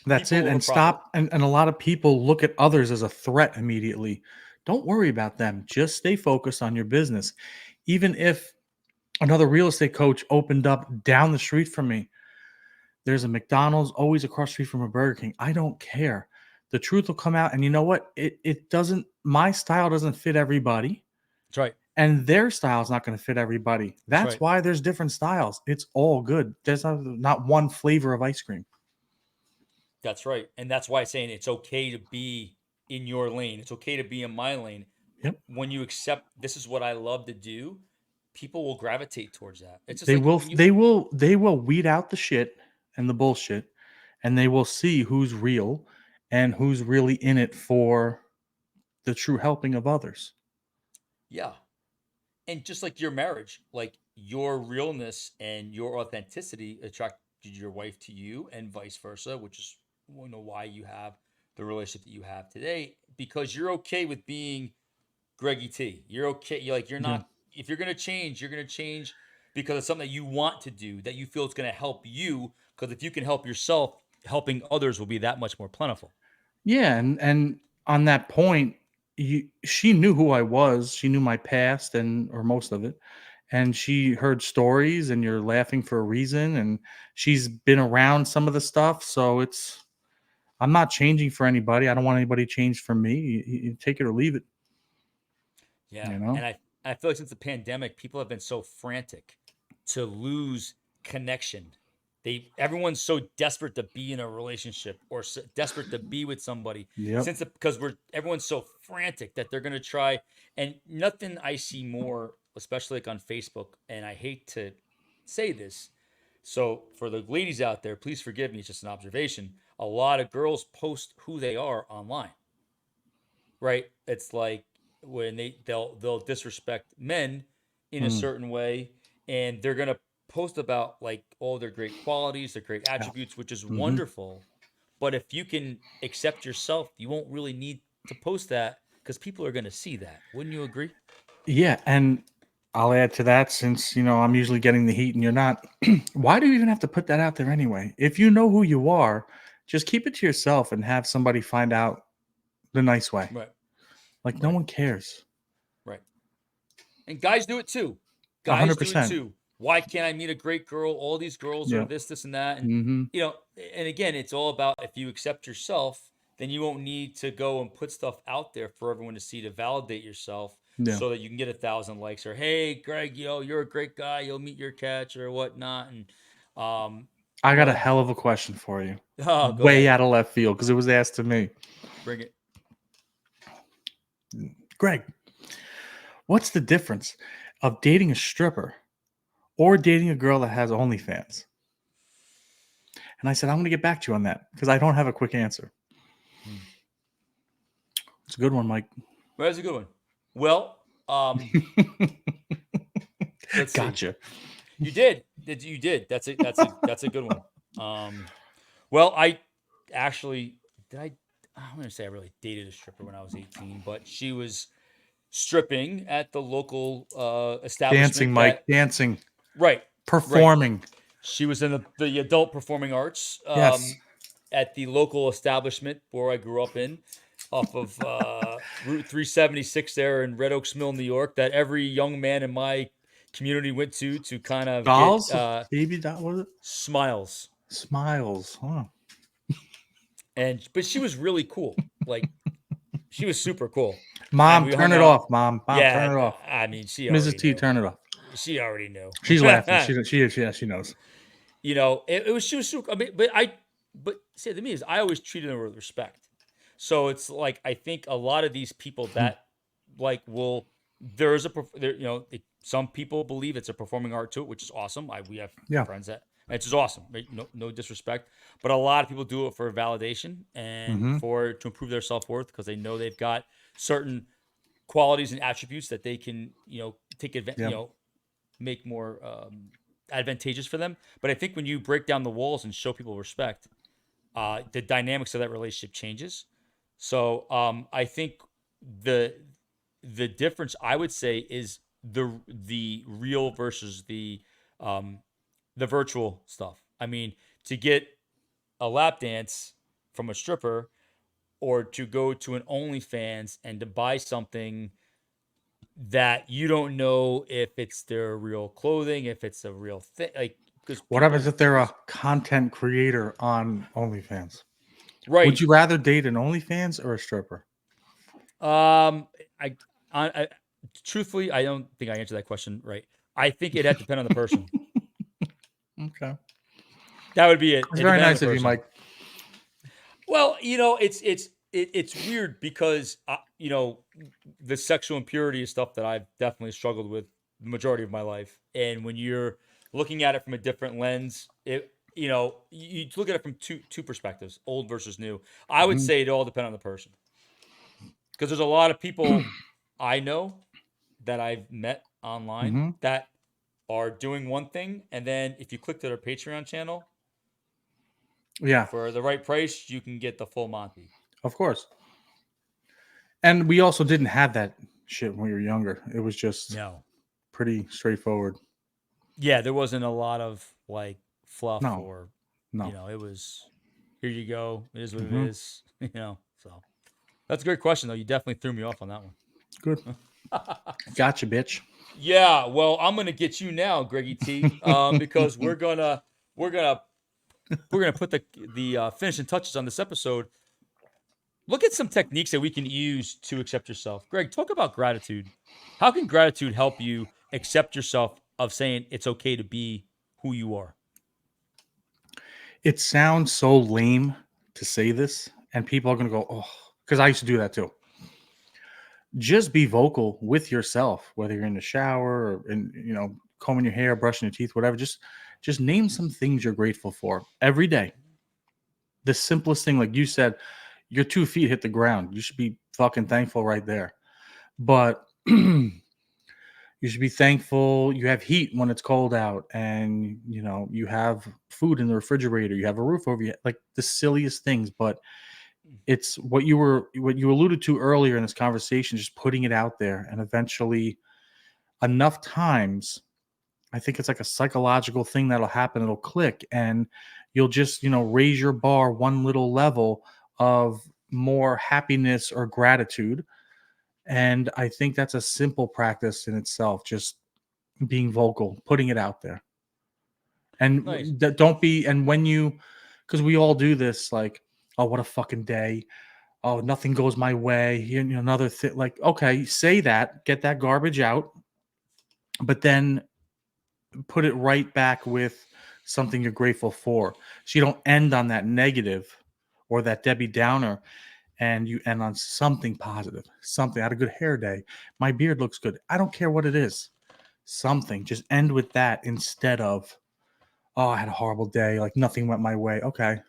S2: That's
S1: People
S2: it.
S1: over
S2: And
S1: profit.
S2: stop. And a lot of people look at others as a threat immediately. Don't worry about them. Just stay focused on your business. Even if another real estate coach opened up down the street from me, there's a McDonald's always across the street from a Burger King. I don't care. The truth will come out. And you know what? It doesn't, my style doesn't fit everybody.
S1: That's right.
S2: And their style is not going to fit everybody.
S1: That's
S2: That's
S1: right.
S2: why there's different styles. It's all good. There's not one flavor of ice cream.
S1: That's right. And that's why I'm saying it's okay to be in your lane. It's okay to be in my lane.
S2: Yep.
S1: When you accept this is what I love to do, people will gravitate towards that. It's just
S2: They
S1: like
S2: will
S1: when you
S2: they will they will weed out the shit and the bullshit, and they will see who's real and who's really in it for the true helping of others.
S1: yeah. And just like your marriage, like your realness and your authenticity attracted your wife to you and vice versa, which is why you have the relationship that you have today because you're okay with being Greggy T. You're okay. You're
S2: Yeah.
S1: not. If you're gonna change, you're gonna change because it's something that you want to do that you feel it's gonna help you. Because if you can help yourself, helping others will be that much more plentiful.
S2: Yeah, and on that point, she knew who I was. She knew my past and or most of it. And she heard stories and you're laughing for a reason and she's been around some of the stuff, so it's I'm not changing for anybody. I don't want anybody changed for me. You take it or leave it,
S1: Yeah,
S2: you know?
S1: and I feel like since the pandemic, people have been so frantic to lose connection. Everyone's so desperate to be in a relationship or so desperate to be with somebody
S2: Yep.
S1: because everyone's so frantic that they're gonna try. And nothing I see more, especially like on Facebook, and I hate to say this. So for the ladies out there, please forgive me. It's just an observation. A lot of girls post who they are online, right? It's like when they'll disrespect men in a
S2: Mm.
S1: certain way, and they're gonna post about like all their great qualities, their great
S2: Yeah.
S1: attributes, which is
S2: Hmm.
S1: wonderful. But if you can accept yourself, you won't really need to post that because people are going to see that. Wouldn't you agree?
S2: Yeah, and I'll add to that since I'm usually getting the heat and you're not. Why do you even have to put that out there anyway? If you know who you are, just keep it to yourself and have somebody find out the nice way.
S1: Right.
S2: Like no
S1: Right.
S2: one cares.
S1: Right. And guys do it too. Guys do it
S2: 100%.
S1: too. Why can't I meet a great girl? All these girls are
S2: Yeah.
S1: this, and that. And,
S2: Hmm.
S1: you know, and again, it's all about if you accept yourself, then you won't need to go and put stuff out there for everyone to see to validate yourself
S2: Yeah.
S1: so that you can get 1,000 likes or, hey, Greg, you're a great guy. You'll meet your catch or whatnot. And, um,
S2: I
S1: you
S2: got a
S1: know,
S2: hell of a question for you.
S1: oh, go
S2: Way
S1: ahead.
S2: out of left field because it was asked to me.
S1: Bring it.
S2: Greg, what's the difference of dating a stripper or dating a girl that has OnlyFans? And I said, I'm going to get back to you on that because I don't have a quick answer.
S1: Hmm.
S2: It's a good one, Mike.
S1: Well, that's a good one. Well, let's see.
S2: Gotcha.
S1: You did. You did. That's a good one. Well, I actually did. I'm gonna say I really dated a stripper when I was 18, but she was stripping at the local
S2: Dancing,
S1: establishment
S2: Mike.
S1: that
S2: Dancing.
S1: right, right.
S2: Performing.
S1: She was in the adult performing arts
S2: Yes.
S1: at the local establishment where I grew up in, off of Route 376 there in Red Oaks Mill, New York. That every young man in my community went to kind of get
S2: Dolls? Baby doll? What is it?
S1: smiles.
S2: Smiles. Huh.
S1: And but she was really cool. Like she was super cool. And
S2: Mom,
S1: we
S2: turn
S1: hung
S2: it
S1: out.
S2: off. Mom,
S1: Yeah,
S2: turn it off.
S1: I mean, she
S2: Mrs.
S1: already
S2: T,
S1: knew.
S2: turn it off.
S1: She already knew.
S2: She's laughing. She knows.
S1: It was she was super. I mean, but say to me is I always treated her with respect. So it's like I think a lot of these people that like will there's a there, some people believe it's a performing art to it, which is awesome. We have
S2: Yeah.
S1: friends that and it's just awesome. Right? No disrespect, but a lot of people do it for validation and
S2: Mm-hmm.
S1: for to improve their self worth because they know they've got certain qualities and attributes that they can take advantage
S2: Yeah.
S1: make more advantageous for them. But I think when you break down the walls and show people respect, the dynamics of that relationship changes. So I think the the difference I would say is the real versus um, the virtual stuff. I mean, to get a lap dance from a stripper or to go to an OnlyFans and to buy something that you don't know if it's their real clothing, if it's a real thing, like because
S2: What happens
S1: people,
S2: if they're a content creator on OnlyFans? Would
S1: right?
S2: you rather date an OnlyFans or a stripper?
S1: Um, I truthfully, I don't think I answered that question right. I think it had to depend on the person.
S2: Okay.
S1: That would be it.
S2: It's
S1: It
S2: very
S1: depends on the
S2: nice of you,
S1: person.
S2: Mike.
S1: Well, it's weird because the sexual impurity is stuff that I've definitely struggled with the majority of my life. And when you're looking at it from a different lens, you look at it from two perspectives, old versus new. I would
S2: Hmm.
S1: say it all depends on the person because there's a lot of people I know that I've met online
S2: Hmm.
S1: that are doing one thing, and then if you click to their Patreon channel
S2: Yeah,
S1: for the right price, you can get the full Monty.
S2: of course. And we also didn't have that shit when we were younger. It was just
S1: No.
S2: pretty straightforward.
S1: Yeah, there wasn't a lot of like fluff
S2: No,
S1: or
S2: no.
S1: it was here you go. It is what it
S2: Hmm.
S1: is. So that's a great question though. You definitely threw me off on that
S2: Good.
S1: one.
S2: Gotcha, bitch.
S1: Yeah, well, I'm gonna get you now, Greggy T, because we're gonna we're gonna put the finishing touches on this episode. Look at some techniques that we can use to accept yourself. Greg, talk about gratitude. How can gratitude help you accept yourself of saying it's okay to be who you are?
S2: It sounds so lame to say this, and people are going to go, oh, because I used to do that too. Just be vocal with yourself, whether you're in the shower or combing your hair, brushing your teeth, whatever. Just name some things you're grateful for every day. The simplest thing, like you said, your 2 feet hit the ground. You should be fucking thankful right there. But You should be thankful you have heat when it's cold out, and you have food in the refrigerator, you have a roof over you, like the silliest things. But it's what you alluded to earlier in this conversation, just putting it out there. And eventually, enough times, I think it's like a psychological thing that'll happen. It'll click, and you'll just, raise your bar one little level of more happiness or gratitude. And I think that's a simple practice in itself, just being vocal, putting it out there. And
S1: Nice.
S2: don't be, and when you, because we all do this, like, oh, what a fucking day. Oh, nothing goes my way. Another thing, like, okay, say that, get that garbage out, but then put it right back with something you're grateful for. So you don't end on that negative or that Debbie Downer, and you end on something positive. Something. I had a good hair day. My beard looks good. I don't care what it is. Something. Just end with that instead of, oh, I had a horrible day. Like nothing went my way. Okay.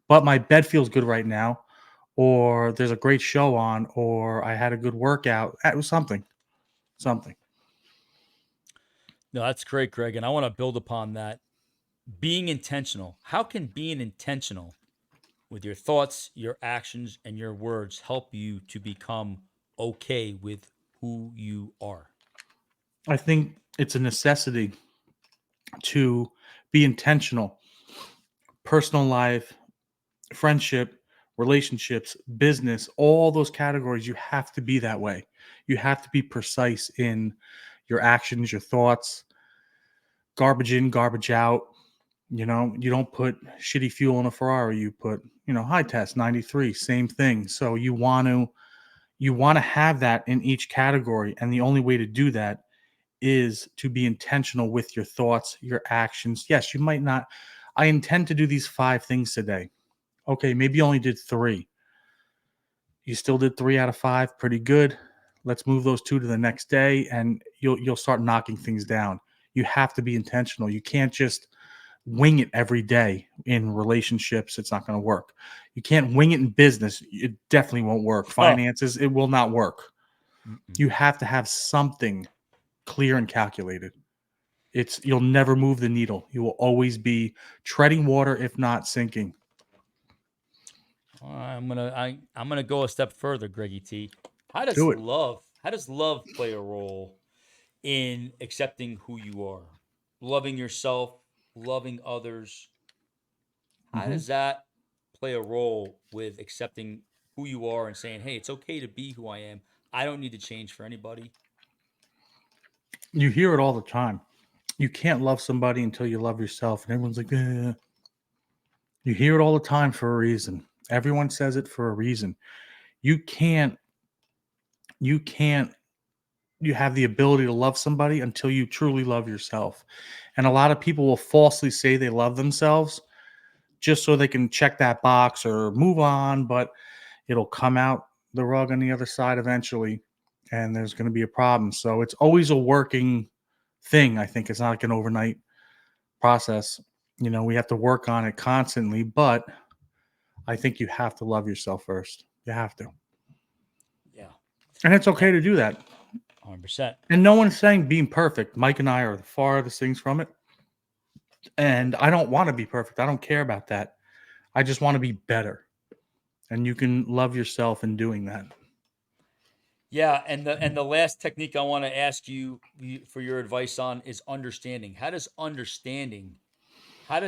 S2: But my bed feels good right now. Or there's a great show on, or I had a good workout. It was something. Something.
S1: No, that's great, Greg. And I want to build upon that. Being intentional. How can being intentional with your thoughts, your actions, and your words help you to become okay with who you are?
S2: I think it's a necessity to be intentional. Personal life, friendship, relationships, business, all those categories, you have to be that way. You have to be precise in your actions, your thoughts, garbage in, garbage out. You don't put shitty fuel in a Ferrari, you put, high test 93, same thing. So you want to have that in each category, and the only way to do that is to be intentional with your thoughts, your actions. Yes, you might not. I intend to do these 5 things today. Okay, maybe you only did 3. You still did 3 out of 5, pretty good. Let's move those 2 to the next day, and you'll start knocking things down. You have to be intentional. You can't just wing it every day in relationships. It's not going to work. You can't wing it in business. It definitely won't work.
S1: Huh.
S2: Finances, it will not work.
S1: Mm-mm.
S2: You have to have something clear and calculated. You'll never move the needle. You will always be treading water, if not sinking.
S1: I'm gonna go a step further, Greggy T.
S2: Do it.
S1: How does love play a role in accepting who you are, loving yourself, loving others? How
S2: hmm
S1: does that play a role with accepting who you are and saying, "Hey, it's okay to be who I am. I don't need to change for anybody."
S2: You hear it all the time. You can't love somebody until you love yourself, and everyone's like, eh. You hear it all the time for a reason. Everyone says it for a reason. You can't. You can't. You have the ability to love somebody until you truly love yourself. And a lot of people will falsely say they love themselves just so they can check that box or move on, but it'll come out the rug on the other side eventually, and there's going to be a problem. So it's always a working thing. I think it's not like an overnight process. We have to work on it constantly, but I think you have to love yourself first. You have to.
S1: Yeah,
S2: And it's
S1: and
S2: okay to do that.
S1: 100%.
S2: And no one's saying being perfect. Mike and I are the farthest things from it. And I don't want to be perfect. I don't care about that. I just want to be better. And you can love yourself in doing that.
S1: Yeah, and the last technique I want to ask you for your advice on is understanding. How does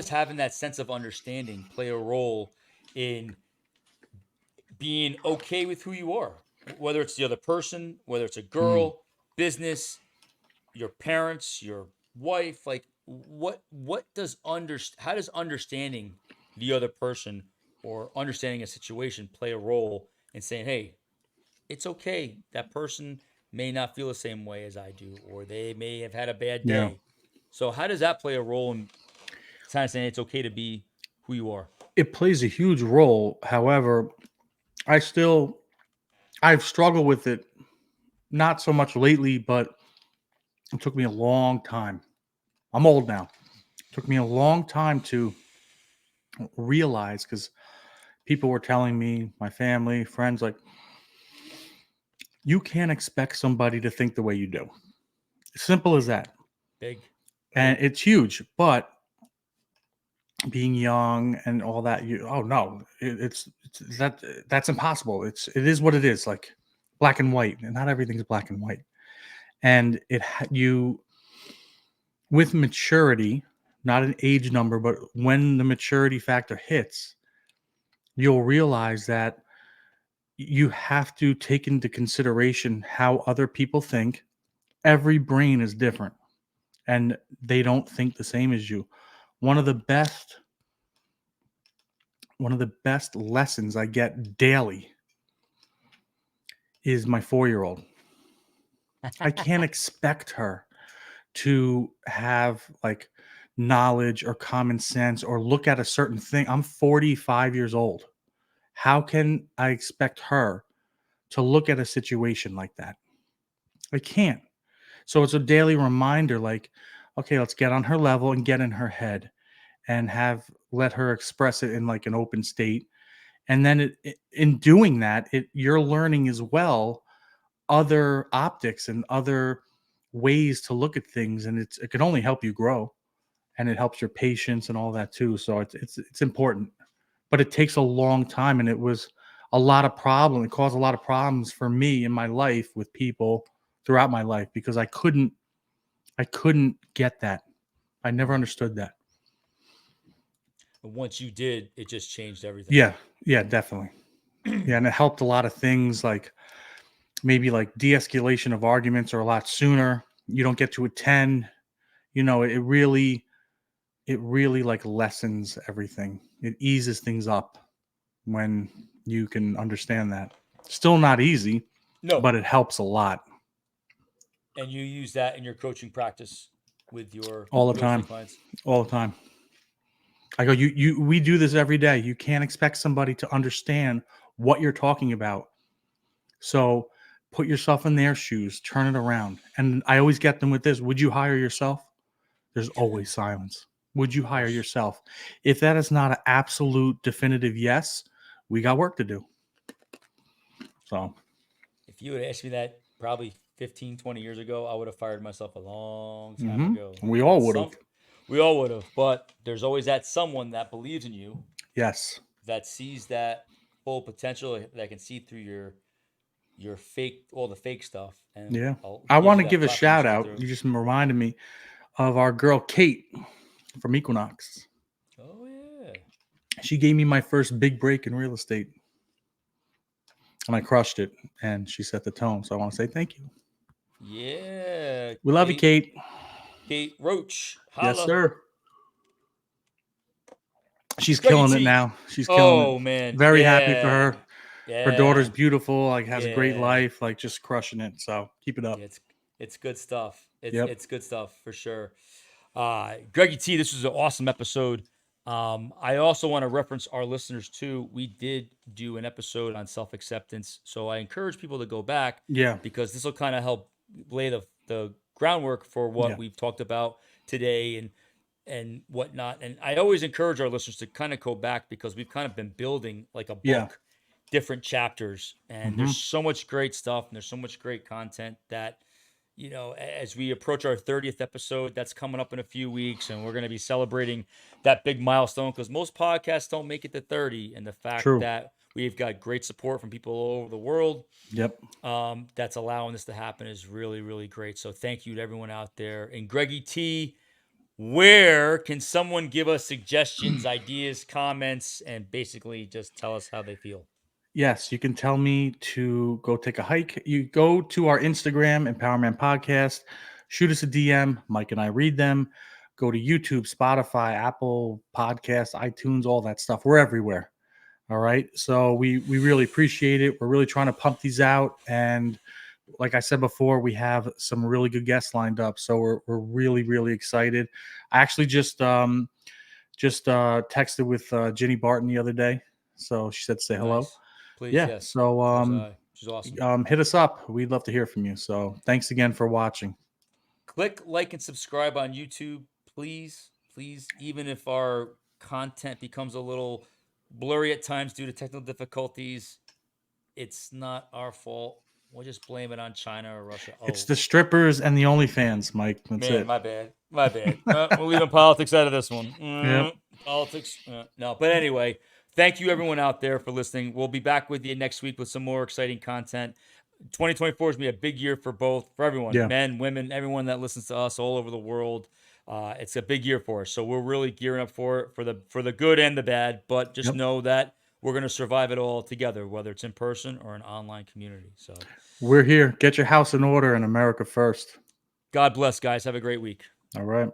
S1: having that sense of understanding play a role in being okay with who you are? Whether it's the other person, whether it's a
S2: Mm,
S1: girl, business, your parents, your wife, like what does how does understanding the other person or understanding a situation play a role in saying, "Hey, it's okay. That person may not feel the same way as I do, or they may have had a bad
S2: yeah.
S1: day." So, how does that play a role in kind of saying it's okay to be who you are?
S2: It plays a huge role. However, I've struggled with it, not so much lately, but it took me a long time. I'm old now. It took me a long time to realize, because people were telling me, my family, friends, like, you can't expect somebody to think the way you do. Simple as that.
S1: Big,
S2: And
S1: big.
S2: it's huge. But being young and all that, oh no, it's that's impossible. It is what it is, like black and white, and not everything's black and white. And you, with maturity, not an age number, but when the maturity factor hits, you'll realize that you have to take into consideration how other people think. Every brain is different and they don't think the same as you. One of the best one of the best lessons I get daily is my 4-year-old. I can't expect her to have like knowledge or common sense or look at a certain thing. I'm 45 years old. How can I expect her to look at a situation like that? I can't. So it's a daily reminder like, okay, let's get on her level and get in her head and have let her express it in like an open state. And then in doing that, you're learning as well other optics and other ways to look at things, and it can only help you grow, and it helps your patience and all that too. So it's important, but it takes a long time, and it was a lot of problem. It caused a lot of problems for me in my life with people throughout my life because I couldn't get that. I never
S1: Mm.
S2: understood that.
S1: And once you did, it just changed everything.
S2: Yeah, yeah, definitely. Yeah, and it helped a lot of things like maybe like de-escalation of arguments are a lot sooner. You don't get to a 10. It really like lessens everything. It eases things up when you can understand that. Still not easy,
S1: No,
S2: but it helps a lot
S1: and you use that in your coaching practice with
S2: all the
S1: with your
S2: time.
S1: clients.
S2: All the time. I go, we do this every day. You can't expect somebody to understand what you're talking about. So put yourself in their shoes, turn it around. And I always get them with this: would you hire yourself? There's always silence. Would you
S1: Of
S2: hire
S1: course.
S2: yourself? If that is not an absolute definitive yes, we got work to do. So,
S1: If you would asked me that probably 15, 20 years ago, I would have fired myself a long time
S2: hmm
S1: ago.
S2: we all
S1: But
S2: would have.
S1: we all would have. But there's always that someone that believes in you,
S2: Yes.
S1: that sees that full potential, that can see through your fake, all the fake stuff, and
S2: Yeah. I
S1: gives
S2: want
S1: you
S2: to
S1: that
S2: give a
S1: platform to
S2: shout
S1: shine
S2: out.
S1: through.
S2: You just reminded me of our girl Kate from Equinox.
S1: Oh yeah,
S2: She gave me my first big break in real estate and I crushed it. And she set the tone. So I want to say thank you.
S1: yeah.
S2: We love you, Kate.
S1: Kate Roach,
S2: Yes,
S1: holla.
S2: sir. She's
S1: Greggy
S2: killing it
S1: T.
S2: now. She's killing it.
S1: Oh man,
S2: Very happy for
S1: yeah,
S2: her. Her daughter's
S1: yeah,
S2: beautiful, like has a great
S1: yeah.
S2: life, like just crushing it. So keep it
S1: Yeah,
S2: up.
S1: it's good stuff.
S2: Yep.
S1: It's good stuff for sure. Greggy T, this was an awesome episode. I also want to reference our listeners too. We did do an episode on self acceptance, so I encourage people to go back
S2: Yeah.
S1: because this will kind of help lay the groundwork for what
S2: Yeah.
S1: we've talked about today and whatnot. And I always encourage our listeners to kind of go back because we've kind of been building like a
S2: Yeah.
S1: book, different chapters, and
S2: hmm
S1: there's so much great stuff and there's so much great content that as we approach our 30th episode, that's coming up in a few weeks, and we're going to be celebrating that big milestone because most podcasts don't make it to 30. And the fact
S2: True.
S1: that we've got great support from people all over the world
S2: Yep.
S1: that's allowing this to happen is really, really great. So thank you to everyone out there. And Greggy T, where can someone give us suggestions, ideas, comments, and basically just tell us how they feel?
S2: Yes, you can tell me to go take a hike. You go to our Instagram, Empowerman Podcast, shoot us a DM. Mike and I read them. Go to YouTube, Spotify, Apple Podcasts, iTunes, all that stuff. We're everywhere. All right. So we really appreciate it. We're really trying to pump these out. And like I said before, we have some really good guests lined up. So we're really, really excited. I actually just texted with Jenny Barton the other day. So she said say hello.
S1: Nice. Please,
S2: Yeah.
S1: yes.
S2: So
S1: So was I. She's awesome.
S2: hit us up. We'd love to hear from you. So thanks again for watching.
S1: Click like and subscribe on YouTube, please. Please, even if our content becomes a little blurry at times due to technical difficulties, it's not our fault. We'll just blame it on China or Russia.
S2: It's
S1: Oh,
S2: the strippers and the OnlyFans, Mike. That's
S1: man,
S2: it.
S1: my bad. My bad. We're leaving politics out of this one.
S2: Yep.
S1: Politics. No. But anyway, thank you everyone out there for listening. We'll be back with you next week with some more exciting content. 2024 is going to be a big year for everyone,
S2: Yeah.
S1: men, women, everyone that listens to us all over the world. It's a big year for us. So we're really gearing up for it, for the good and the bad. But just
S2: Yep.
S1: know that we're going to survive it all together, whether it's in person or an online community. So
S2: We're here. Get your house in order in America first.
S1: God bless, guys. Have a great week.
S2: All right.